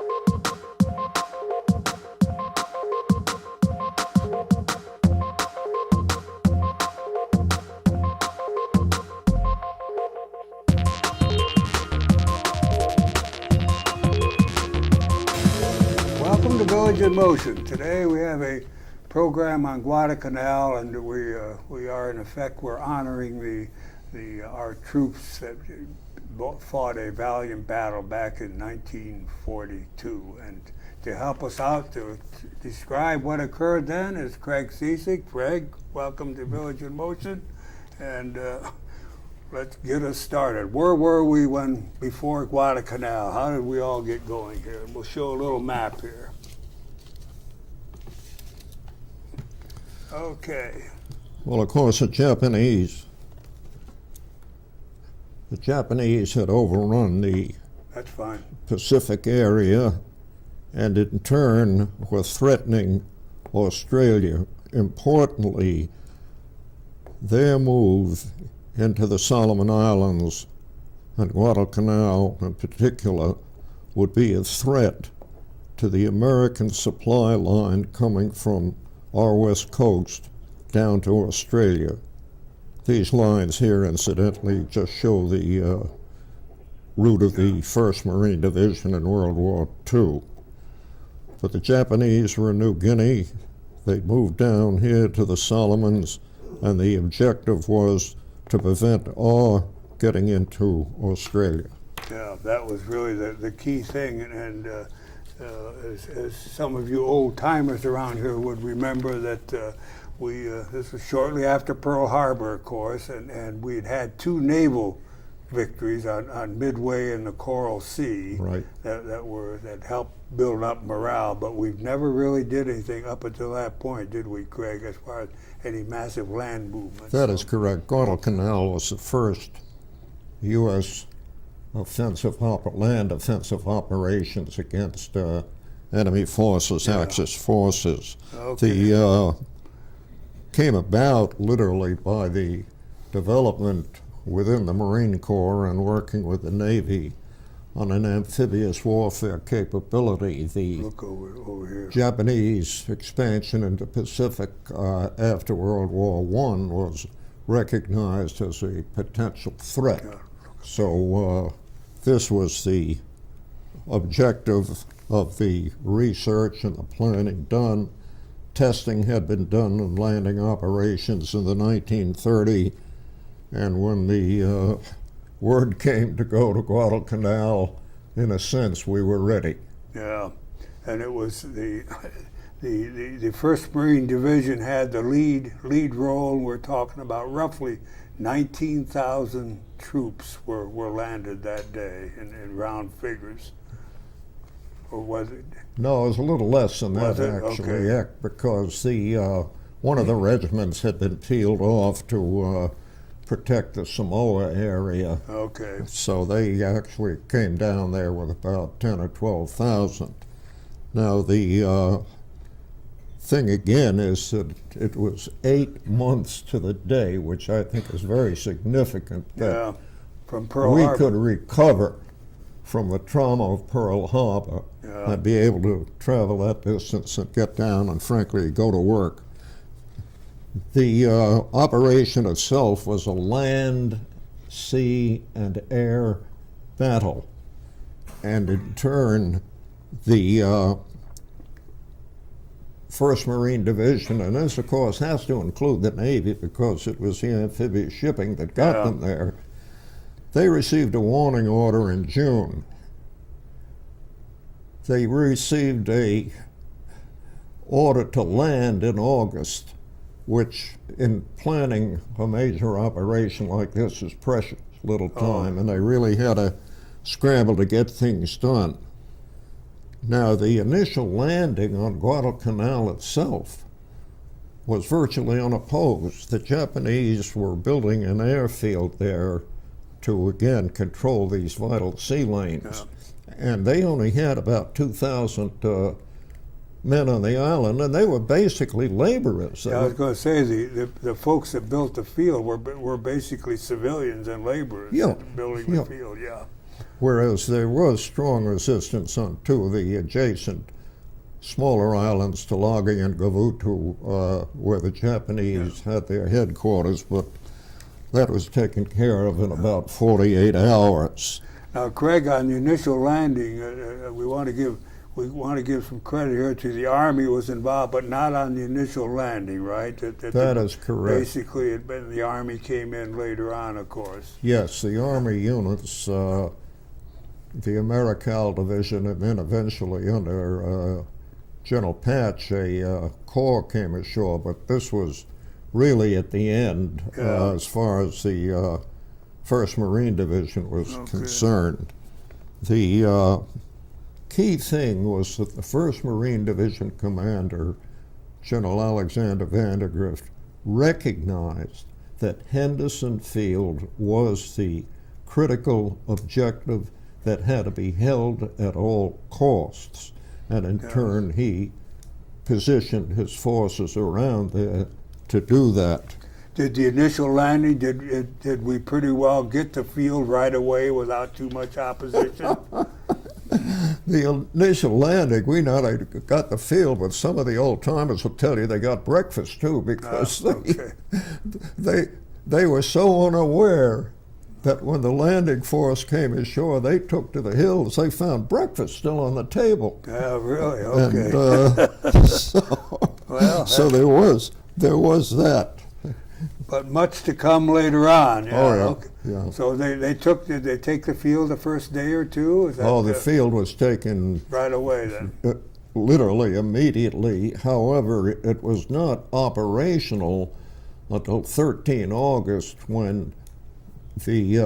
Welcome to Village in Motion. Today we have a program on Guadalcanal, and we are in effect we're honoring our troops that fought a valiant battle back in 1942. And to help us out to describe what occurred then is Craig Cizak. Craig, welcome to Village in Motion, and let's get us started. Where were we before Guadalcanal? How did we all get going here? We'll show a little map here. Okay. Well, of course, the Japanese had overrun the That's fine. Pacific area and in turn were threatening Australia. Importantly, their move into the Solomon Islands and Guadalcanal in particular would be a threat to the American supply line coming from our west coast down to Australia. These lines here, incidentally, just show the route of the 1st Marine Division in World War II. But the Japanese were in New Guinea. They moved down here to the Solomons, and the objective was to prevent our getting into Australia. Yeah, that was really the key thing, and as some of you old timers around here would remember that this was shortly after Pearl Harbor, of course, and we had two naval victories on Midway and the Coral Sea, right, that helped build up morale, but we've never really did anything up until that point, did we, Craig, as far as any massive land movement? That is correct. Guadalcanal was the first U.S. land offensive operations against enemy forces, Axis forces. Okay. The came about literally by the development within the Marine Corps and working with the Navy on an amphibious warfare capability. The Look over here. Japanese expansion into Pacific after World War I was recognized as a potential threat. Yeah. So this was the objective of the research and the planning done. Testing had been done in landing operations in the 1930s, and when the word came to go to Guadalcanal, in a sense, we were ready. Yeah, and it was the 1st Marine Division had the lead role, and we're talking about roughly 19,000 troops were landed that day in round figures. Or was it? No, it was a little less than that, Was it? actually, Okay. yeah, because one of the regiments had been peeled off to protect the Samoa area. Okay. So they actually came down there with about 10 or 12,000. Now the thing again is that it was 8 months to the day, which I think is very significant, that Yeah, from Pearl we Harbor. could recover from the trauma of Pearl Harbor Yeah. and be able to travel that distance and get down and frankly go to work. The operation itself was a land, sea, and air battle, and in turn the 1st Marine Division, and this of course has to include the Navy because it was the amphibious shipping that got them there, they received a warning order in June. They received a order to land in August, which in planning a major operation like this is precious little time, and they really had to scramble to get things done. Now, the initial landing on Guadalcanal itself was virtually unopposed. The Japanese were building an airfield there to, again, control these vital sea lanes. And they only had about 2,000 men on the island, and they were basically laborers. Yeah, I was going to say the folks that built the field were basically civilians and laborers building the field. Yeah. Whereas there was strong resistance on two of the adjacent smaller islands, Talagi and Gavutu, where the Japanese had their headquarters, but that was taken care of in about 48 hours. Now, Craig, on the initial landing, we want to give some credit here to the Army was involved, but not on the initial landing, right? That is correct. Basically, the Army came in later on, of course. Yes, the Army units, the Americal Division, and then eventually under General Patch, a corps came ashore, but this was really at the end as far as the 1st Marine Division was concerned. The key thing was that the 1st Marine Division commander, General Alexander Vandergrift, recognized that Henderson Field was the critical objective that had to be held at all costs. And in turn, he positioned his forces around there to do that. Did the initial landing, did we pretty well get the field right away without too much opposition? The initial landing, we not only got the field, but some of the old timers will tell you they got breakfast too, because they were so unaware that when the landing force came ashore, they took to the hills. They found breakfast still on the table. Yeah, really? Okay. And, so there was that. But much to come later on. Yeah. Oh, yeah. Okay. Yeah. So did they take the field the first day or two? The field was taken right away then? Literally immediately. However, it was not operational until 13 August when the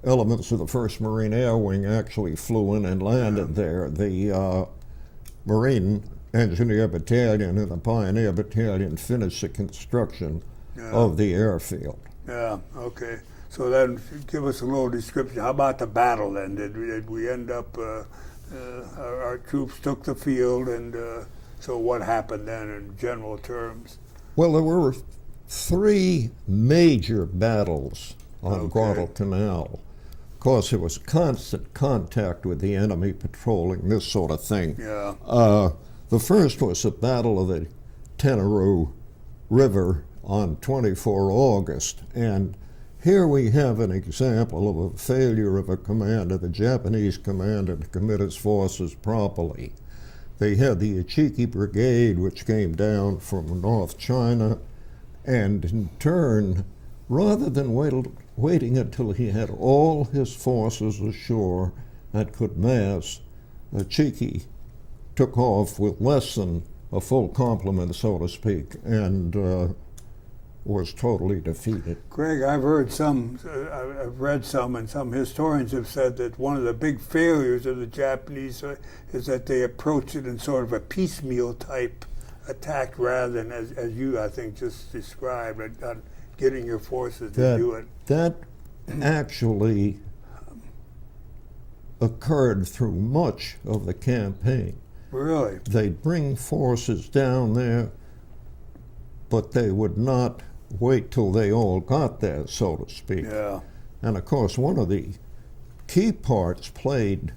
elements of the 1st Marine Air Wing actually flew in and landed there. The Marine Engineer Battalion and the Pioneer Battalion finished the construction of the airfield. Yeah, okay. So then give us a little description. How about the battle then? Did we end up, our troops took the field, and so what happened then in general terms? Well, there were 3 major battles on Guadalcanal. Of course, there was constant contact with the enemy patrolling, this sort of thing. Yeah. The first was the Battle of the Tenarue River on 24 August, and here we have an example of a failure of a commander, the Japanese commander, to commit his forces properly. They had the Achiki Brigade, which came down from North China, and in turn, rather than waiting until he had all his forces ashore that could mass, Achiki took off with less than a full complement, so to speak, and was totally defeated. Greg, I've read some, and some historians have said that one of the big failures of the Japanese is that they approached it in sort of a piecemeal type attack rather than, as you, I think, just described, on getting your forces to do it. That actually occurred through much of the campaign. Really? They'd bring forces down there, but they would not wait till they all got there, so to speak. Yeah. And of course, one of the key parts played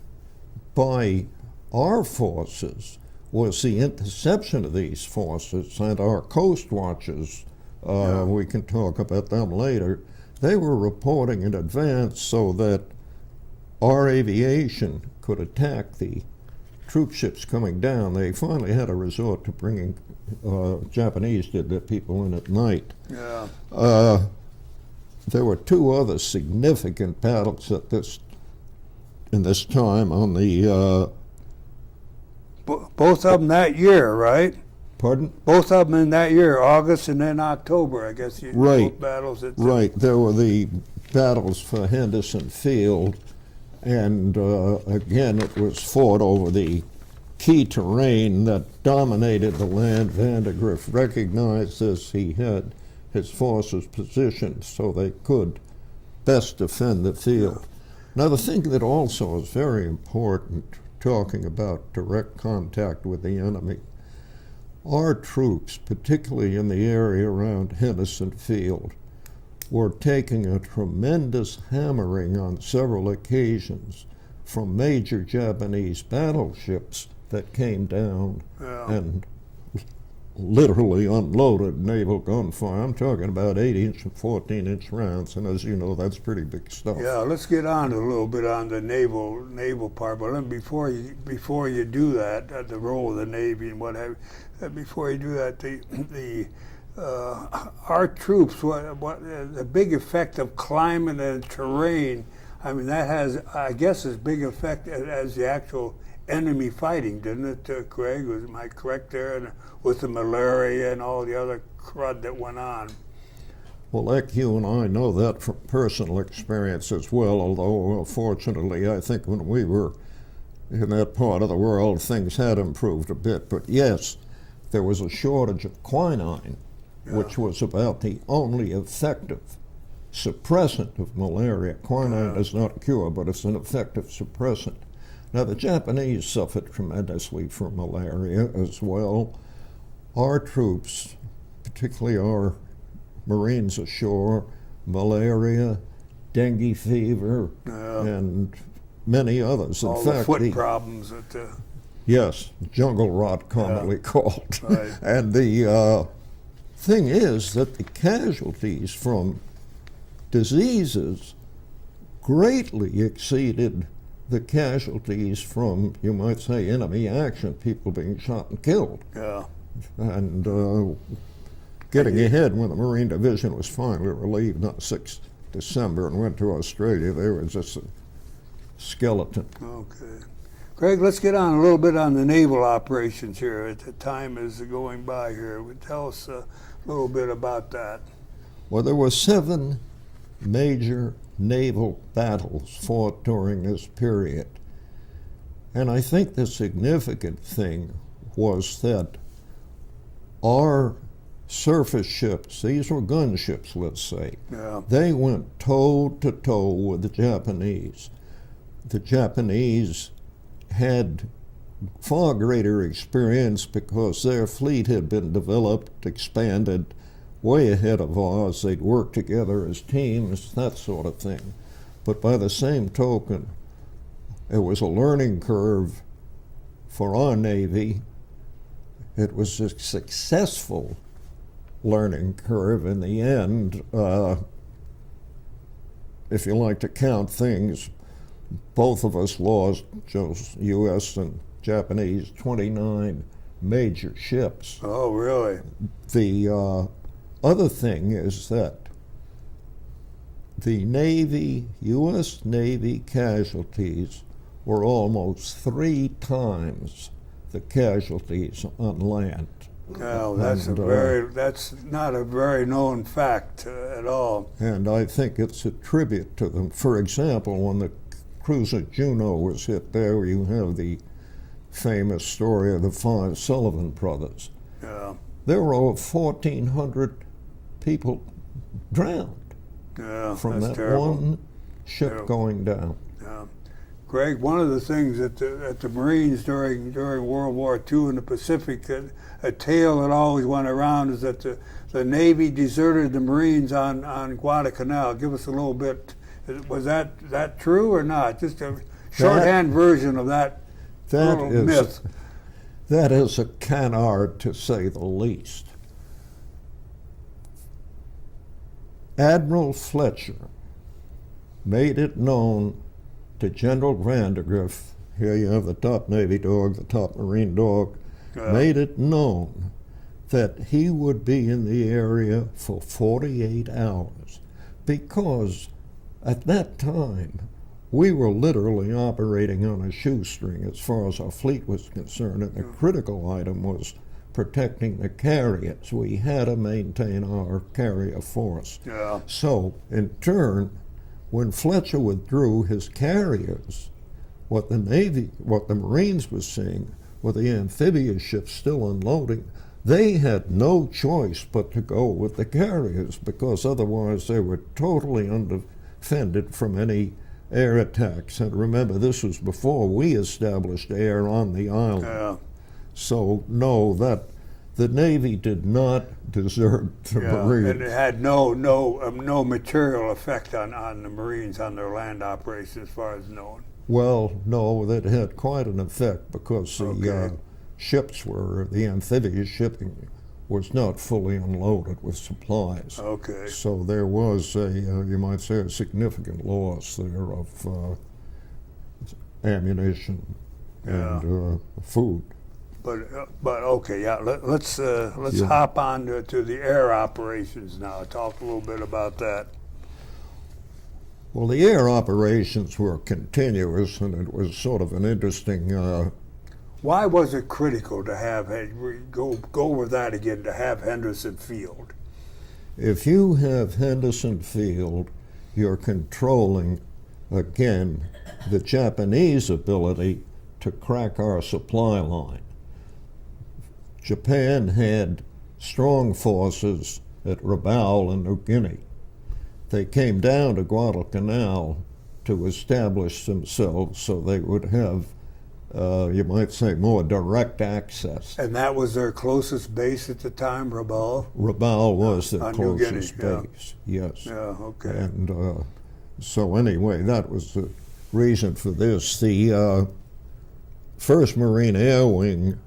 by our forces was the interception of these forces, and our coast watches, we can talk about them later, they were reporting in advance so that our aviation could attack the troop ships coming down. They finally had to resort to bringing, Japanese did, their people in at night. Yeah. There were 2 other significant battles in this time on the... both of them that year, right? Pardon? Both of them in that year, August and then October, I guess. Right. Both battles. Right. There were the battles for Henderson Field, and again, it was fought over the key terrain that dominated the land. Vandergrift recognized this. He had his forces positioned so they could best defend the field. Now, the thing that also is very important, talking about direct contact with the enemy, our troops, particularly in the area around Henderson Field, were taking a tremendous hammering on several occasions from major Japanese battleships that came down and literally unloaded naval gunfire. I'm talking about 8-inch and 14-inch rounds, and as you know, that's pretty big stuff. Yeah, let's get on a little bit on the naval part. But before you do that, the role of the Navy and what have you, before you do that, our troops, what the big effect of climate and terrain. I mean, that has, I guess, as big effect as the actual enemy fighting, didn't it, Craig? Am I correct there? And with the malaria and all the other crud that went on. Well, like you and I know that from personal experience as well, although fortunately I think when we were in that part of the world things had improved a bit. But yes, there was a shortage of quinine, which was about the only effective suppressant of malaria. Quinine is not a cure, but it's an effective suppressant. Now, the Japanese suffered tremendously from malaria as well. Our troops, particularly our Marines ashore, malaria, dengue fever, and many others. All in the fact, foot problems that. Yes, jungle rot, commonly called. Right. And the thing is that the casualties from diseases greatly exceeded the casualties from, you might say, enemy action, people being shot and killed. Yeah. And getting ahead when the Marine Division was finally relieved on 6th December and went to Australia, they were just a skeleton. Okay. Craig, let's get on a little bit on the naval operations here. The time is going by here. Tell us a little bit about that. Well, there were 7 major naval battles fought during this period. And I think the significant thing was that our surface ships, these were gunships, let's say, they went toe to toe with the Japanese. The Japanese had far greater experience because their fleet had been developed, expanded, way ahead of ours. They'd work together as teams, that sort of thing. But by the same token, it was a learning curve for our Navy. It was a successful learning curve in the end. If you like to count things, both of us lost, U.S. and Japanese, 29 major ships. Oh, really? The other thing is that the Navy, U.S. Navy casualties were almost 3 times the casualties on land. Oh, that's that's not a very known fact at all. And I think it's a tribute to them. For example, when the cruiser Juno was hit, there you have the famous story of the 5 Sullivan brothers. Yeah. There were over 1,400 people drowned from that terrible. one ship going down. Yeah. Greg, one of the things that the Marines during World War II in the Pacific, a tale that always went around is that the Navy deserted the Marines on Guadalcanal. Give us a little bit. Was that true or not? Just a shorthand version of that little myth. That is a canard, to say the least. Admiral Fletcher made it known to General Vandergrift, here you have the top Navy dog, the top Marine dog, made it known that he would be in the area for 48 hours because at that time we were literally operating on a shoestring as far as our fleet was concerned, and the critical item was protecting the carriers. We had to maintain our carrier force. Yeah. So, in turn, when Fletcher withdrew his carriers, what the Marines were seeing were the amphibious ships still unloading. They had no choice but to go with the carriers because otherwise they were totally undefended from any air attacks. And remember, this was before we established air on the island. Yeah. So no, that The Navy did not desert the Marines. And it had no material effect on the Marines on their land operations, as far as known. Well, no, that had quite an effect because the Okay. ships were, the amphibious shipping was not fully unloaded with supplies. Okay. So there was a, you might say, a significant loss there of ammunition and food. But okay, yeah. Let's Yeah. hop on to the air operations now. Talk a little bit about that. Well, the air operations were continuous, and it was sort of an interesting. Why was it critical to have go over that again, to have Henderson Field? If you have Henderson Field, you're controlling, again, the Japanese ability to crack our supply line. Japan had strong forces at Rabaul in New Guinea. They came down to Guadalcanal to establish themselves so they would have, you might say, more direct access. And that was their closest base at the time, Rabaul? Rabaul was their On New Guinea, closest base, yes. Yeah, okay. And so anyway, that was the reason for this. The 1st Marine Air Wing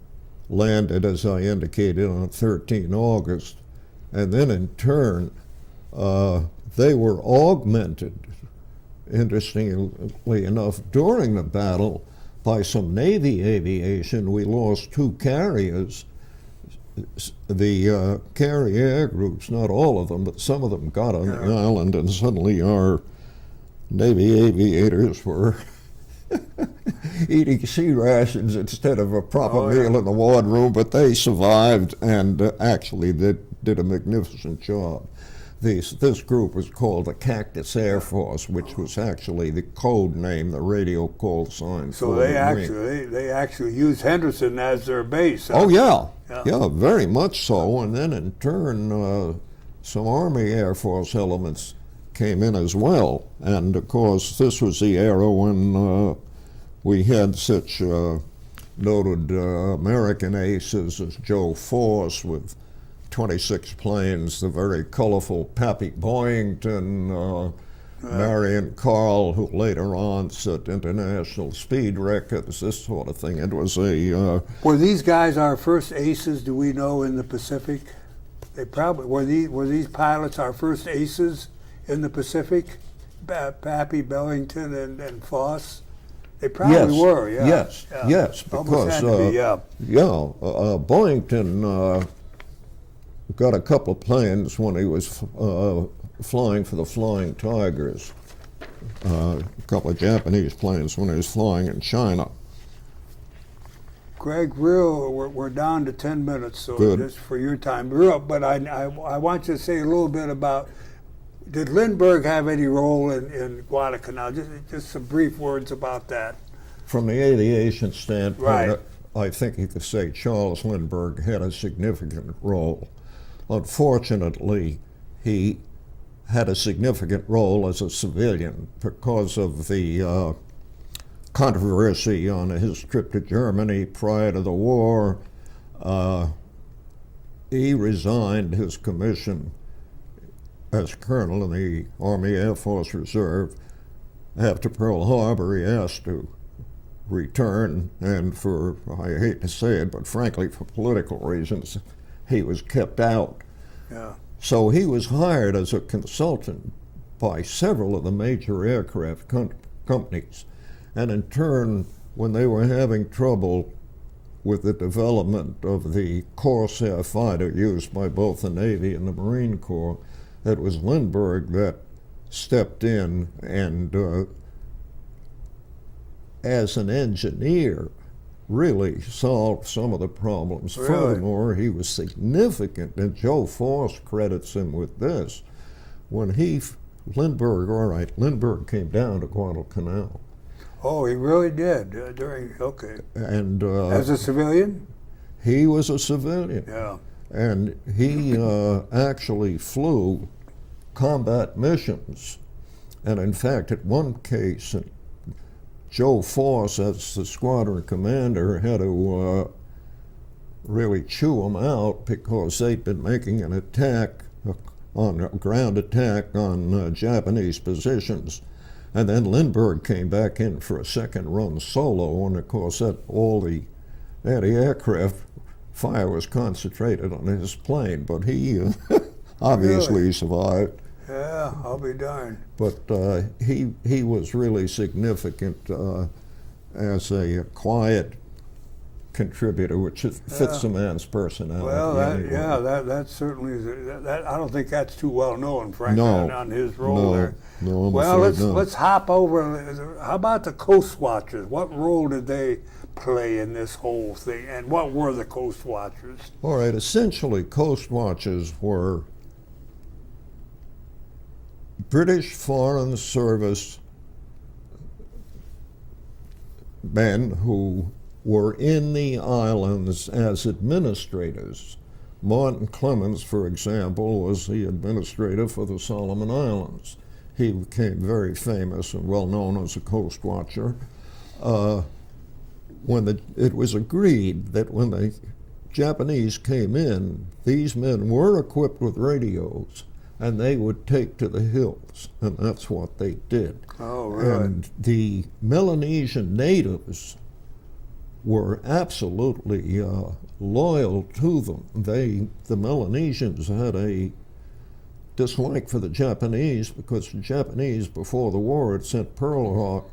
landed, as I indicated, on 13 August, and then in turn, they were augmented, interestingly enough, during the battle by some Navy aviation. We lost 2 carriers. The carrier air groups, not all of them, but some of them got on the island, and suddenly our Navy aviators were eating sea rations instead of a proper meal in the wardroom, but they survived and actually did a magnificent job. This group was called the Cactus Air Force, which was actually the code name, the radio call sign. So for they the wing. actually used Henderson as their base. Huh? Oh yeah, very much so. And then in turn, some Army Air Force elements came in as well. And of course, this was the era when we had such noted American aces as Joe Force with 26 planes, the very colorful Pappy Boyington, Marion Carl, who later on set international speed records, this sort of thing. It was a... Were these guys our first aces, do we know, in the Pacific? They probably, were these pilots our first aces in the Pacific? Pappy, Bellington, and Foss? They probably were, yeah. Yes, because Boyington got a couple of planes when he was flying for the Flying Tigers, a couple of Japanese planes when he was flying in China. Greg, we're down to 10 minutes, so Good. just for your time. But I want you to say a little bit about, did Lindbergh have any role in Guadalcanal? Just some brief words about that. From the aviation standpoint, Right. I think you could say Charles Lindbergh had a significant role. Unfortunately, he had a significant role as a civilian because of the controversy on his trip to Germany prior to the war. He resigned his commission as colonel in the Army Air Force Reserve. After Pearl Harbor, he asked to return, and for, I hate to say it, but frankly for political reasons, he was kept out. Yeah. So he was hired as a consultant by several of the major aircraft companies. And in turn, when they were having trouble with the development of the Corsair fighter used by both the Navy and the Marine Corps, it was Lindbergh that stepped in and, as an engineer, really solved some of the problems. Really? Furthermore, he was significant, and Joe Force credits him with this. When Lindbergh came down to Guadalcanal. Oh, he really did okay. And As a civilian? he was a civilian. Yeah. And he actually flew combat missions. And in fact, at one case, Joe Force, as the squadron commander, had to really chew them out because they'd been making an attack on a ground attack on Japanese positions. And then Lindbergh came back in for a second run solo, and of course that all the anti-aircraft fire was concentrated on his plane, but he obviously Really? survived. Yeah, I'll be darned. But he was really significant as a quiet contributor, which fits the man's personality. Well, anyway. that certainly is. That I don't think that's too well known, frankly, No. on his role there. No, I'm Well, afraid not. let's hop over. How about the Coast Watchers? What role did they play in this whole thing, and what were the Coast Watchers? All right, essentially, Coast Watchers were British Foreign Service men who were in the islands as administrators. Martin Clemens, for example, was the administrator for the Solomon Islands. He became very famous and well known as a coast watcher. It was agreed that when the Japanese came in, these men were equipped with radios, and they would take to the hills, and that's what they did. Oh, really? And the Melanesian natives were absolutely loyal to them. The Melanesians had a dislike for the Japanese because the Japanese, before the war, had sent pearl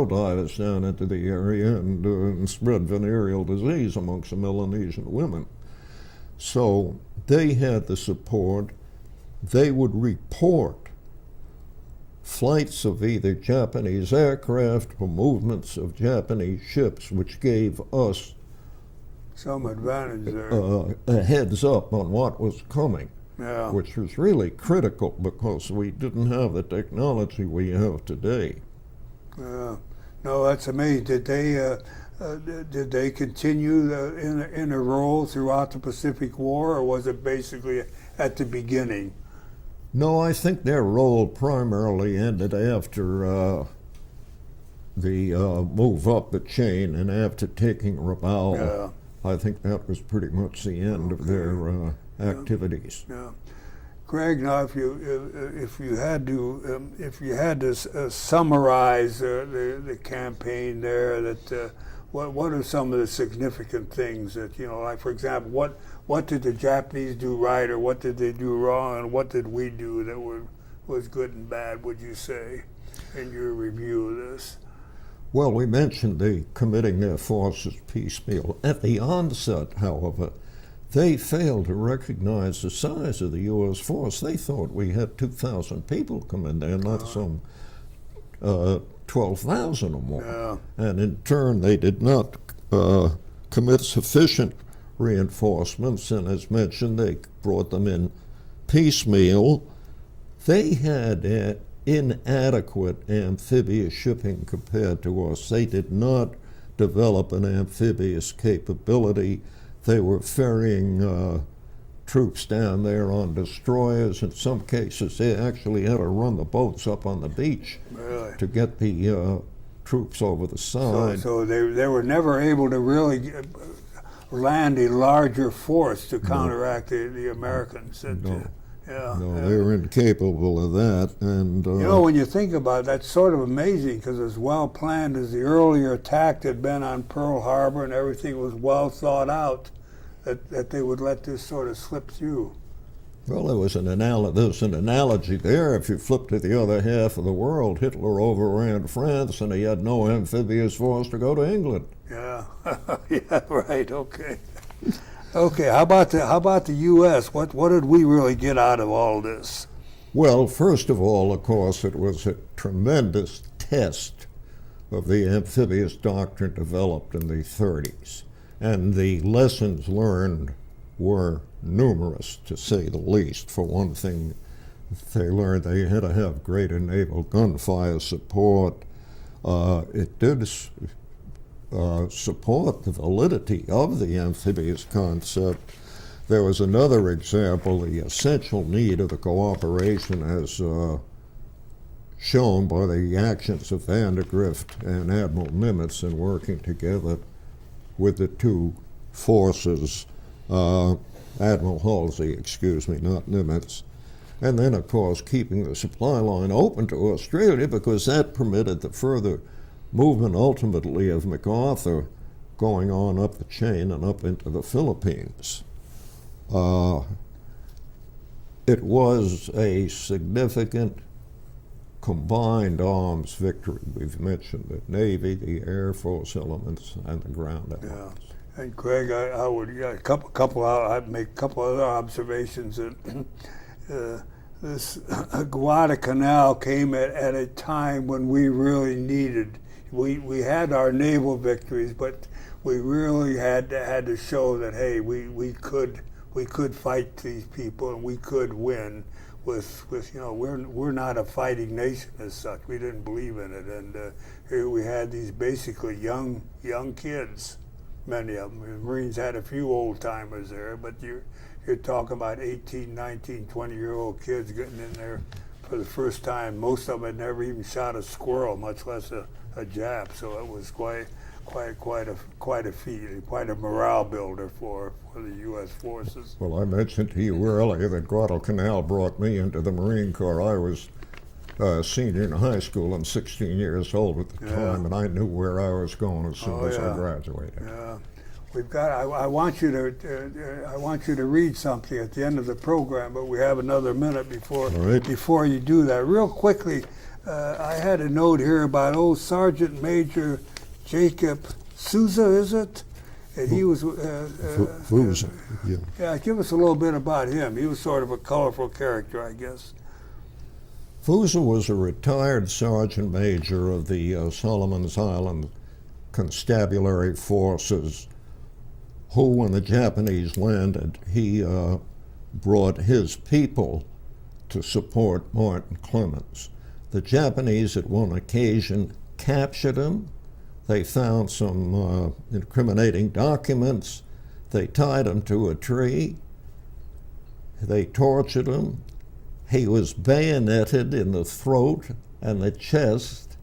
divers down into the area and spread venereal disease amongst the Melanesian women. So they had the support. They would report flights of either Japanese aircraft or movements of Japanese ships, which gave us Some advantage there. a heads up on what was coming, Yeah. which was really critical because we didn't have the technology we have today. No, that's amazing. Did they continue in a role throughout the Pacific War, or was it basically at the beginning? No, I think their role primarily ended after the move up the chain and after taking Rabaul. Yeah. I think that was pretty much the end of their activities. Yeah. Greg, now if you had to summarize the campaign there, what are some of the significant things that, like for example, what did the Japanese do right, or what did they do wrong, and what did we do that was good and bad, would you say, in your review of this? Well, we mentioned the committing their forces piecemeal. At the onset, however, they failed to recognize the size of the U.S. force. They thought we had 2,000 people come in there, not some 12,000 or more. Yeah. And in turn, they did not commit sufficient reinforcements, and as mentioned, they brought them in piecemeal. They had inadequate amphibious shipping compared to us. They did not develop an amphibious capability. They were ferrying troops down there on destroyers. In some cases, they actually had to run the boats up on the beach Really? to get the troops over the side. So they were never able to really land a larger force to counteract the Americans. No. Yeah. No, they were incapable of that. And When you think about it, that's sort of amazing, because as well planned as the earlier attack had been on Pearl Harbor, and everything was well thought out, that they would let this sort of slip through. well, there was an analogy there. If you flip to the other half of the world, Hitler overran France, and he had no amphibious force to go to England. Yeah. Yeah. Right. Okay. Okay. How about the U.S.? What did we really get out of all this? Well, first of all, of course, it was a tremendous test of the amphibious doctrine developed in the 30s. And the lessons learned were numerous, to say the least. For one thing, they learned they had to have greater naval gunfire support. It did support the validity of the amphibious concept. There was another example, the essential need of the cooperation as shown by the actions of Vandergrift and Admiral Nimitz in working together with the two forces Admiral Halsey, excuse me, not Nimitz. And then, of course, keeping the supply line open to Australia, because that permitted the further movement ultimately of MacArthur going on up the chain and up into the Philippines. It was a significant combined arms victory. We've mentioned the Navy, the Air Force elements, and the ground elements. Yeah. And Greg, I would I'd make a couple other observations. This Guadalcanal came at a time when we really needed. We had our naval victories, but we really had to show that, hey, we could fight these people and we could win. With we're not a fighting nation as such. We didn't believe in it, and here we had these basically young kids, many of them. The Marines had a few old timers there, but you're talking about 18, 19, 20-year-old kids getting in there for the first time. Most of them had never even shot a squirrel, much less a Jap. So it was quite a feat, quite a morale builder for the U.S. forces. Well, I mentioned to you earlier that Guadalcanal brought me into the Marine Corps. I was a senior in high school and 16 years old at the time, and I knew where I was going as soon as I graduated. Yeah. We've got. I want you to read something at the end of the program, but we have another minute before you do that. Real quickly, I had a note here about old Sergeant Major Jacob Souza, is it? And he was. Souza, yeah. Yeah, give us a little bit about him. He was sort of a colorful character, I guess. Souza was a retired sergeant major of the Solomons Island Constabulary Forces, who, when the Japanese landed, he brought his people to support Martin Clemens. The Japanese, at one occasion, captured him. They found some incriminating documents. They tied him to a tree. They tortured him. He was bayoneted in the throat and the chest.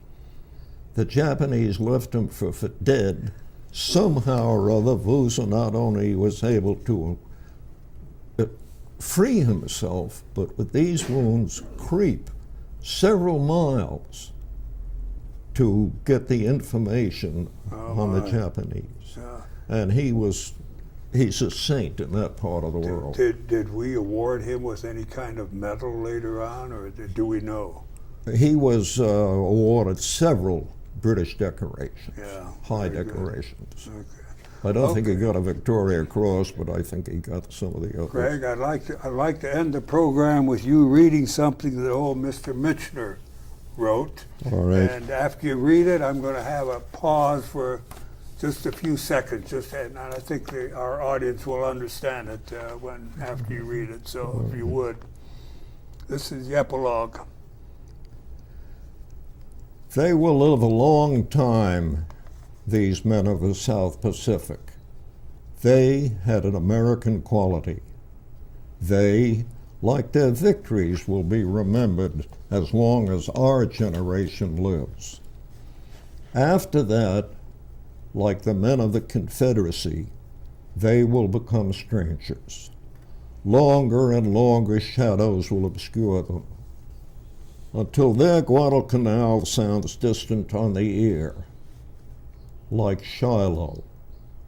The Japanese left him for dead. Somehow or other, Souza not only was able to free himself, but with these wounds creep several miles to get the information on the Japanese. And he's a saint in that part of the world. Did we award him with any kind of medal later on, or do we know? He was awarded several British decorations, high decorations. Okay. I don't think he got a Victoria Cross, but I think he got some of the others. Greg, I'd like to end the program with you reading something that old Mr. Michener wrote. All right. And after you read it, I'm going to have a pause for just a few seconds. And I think our audience will understand it after you read it. So if you would, this is the epilogue. They will live a long time, these men of the South Pacific. They had an American quality. They, like their victories, will be remembered as long as our generation lives. After that, like the men of the Confederacy, they will become strangers. Longer and longer shadows will obscure them, until their Guadalcanal sounds distant on the ear, like Shiloh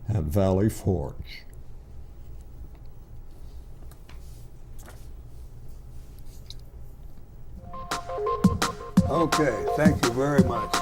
and Valley Forge. Okay, thank you very much.